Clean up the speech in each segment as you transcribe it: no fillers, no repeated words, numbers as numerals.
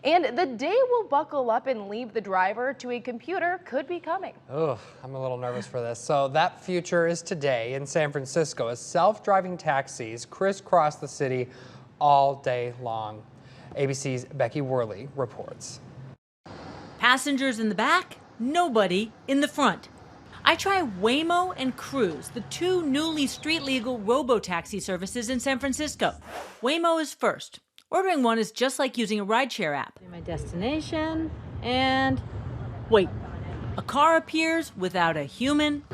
And the day we'll buckle up and leave the driver to a computer could be coming. Oh, I'm a little nervous for this. So that future is today in San Francisco as self-driving taxis crisscross the city all day long. ABC's Becky Worley reports. Passengers in the back, nobody in the front. I try Waymo and Cruise, the two newly street-legal robo-taxi services in San Francisco. Waymo is first. Ordering one is just like using a rideshare app. My destination, and wait, a car appears without a human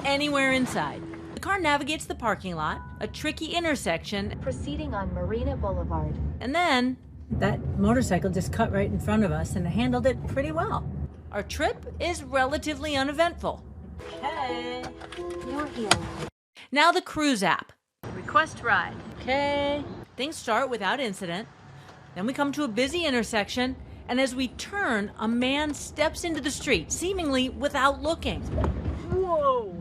anywhere inside. The car navigates the parking lot, a tricky intersection, proceeding on Marina Boulevard. and then that motorcycle just cut right in front of us and handled it pretty well. Our trip is relatively uneventful. Okay. You're here. Now the Cruise app. Request ride. Okay. Things start without incident. Then we come to a busy intersection, and as we turn, a man steps into the street, seemingly without looking. Whoa!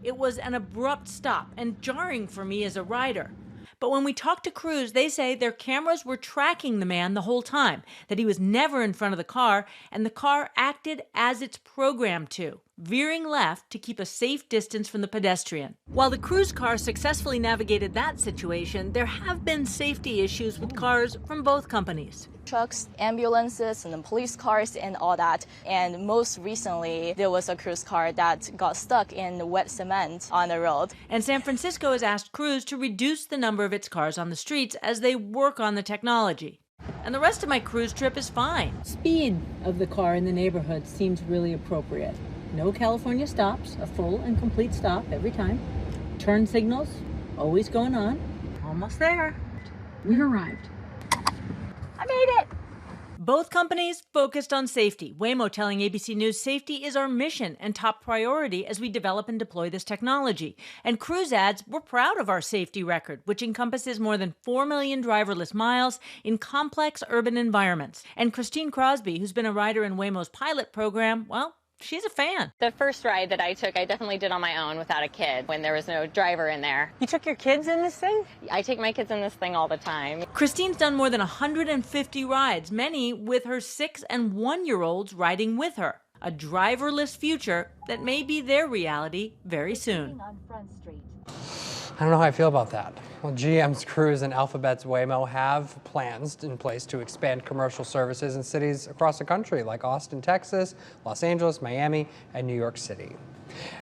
It was an abrupt stop and jarring for me as a rider. But when we talked to Cruise, they say their cameras were tracking the man the whole time, that he was never in front of the car, and the car acted as it's programmed to, veering left to keep a safe distance from the pedestrian. While the Cruise car successfully navigated that situation, there have been safety issues with cars from both companies. Trucks, ambulances, and then police cars and all that. And most recently, there was a Cruise car that got stuck in wet cement on the road. And San Francisco has asked Cruise to reduce the number of its cars on the streets as they work on the technology. And the rest of my cruise trip is fine. Speed of the car in the neighborhood seems really appropriate. No California stops, a full and complete stop every time. Turn signals, always going on. Almost there. We arrived. I made it! Both companies focused on safety. Waymo telling ABC News safety is our mission and top priority as we develop and deploy this technology. And Cruise adds, we're proud of our safety record, which encompasses more than 4 million driverless miles in complex urban environments. And Christine Crosby, who's been a rider in Waymo's pilot program, well, she's a fan. The first ride that I took, I definitely did on my own without a kid when there was no driver in there. You took your kids in this thing? I take my kids in this thing all the time. Christine's done more than 150 rides, many with her 6- and 1-year-olds riding with her. A driverless future that may be their reality very soon. On Front Street. I don't know how I feel about that. Well, GM's Cruise and Alphabet's Waymo have plans in place to expand commercial services in cities across the country like Austin, Texas, Los Angeles, Miami, and New York City.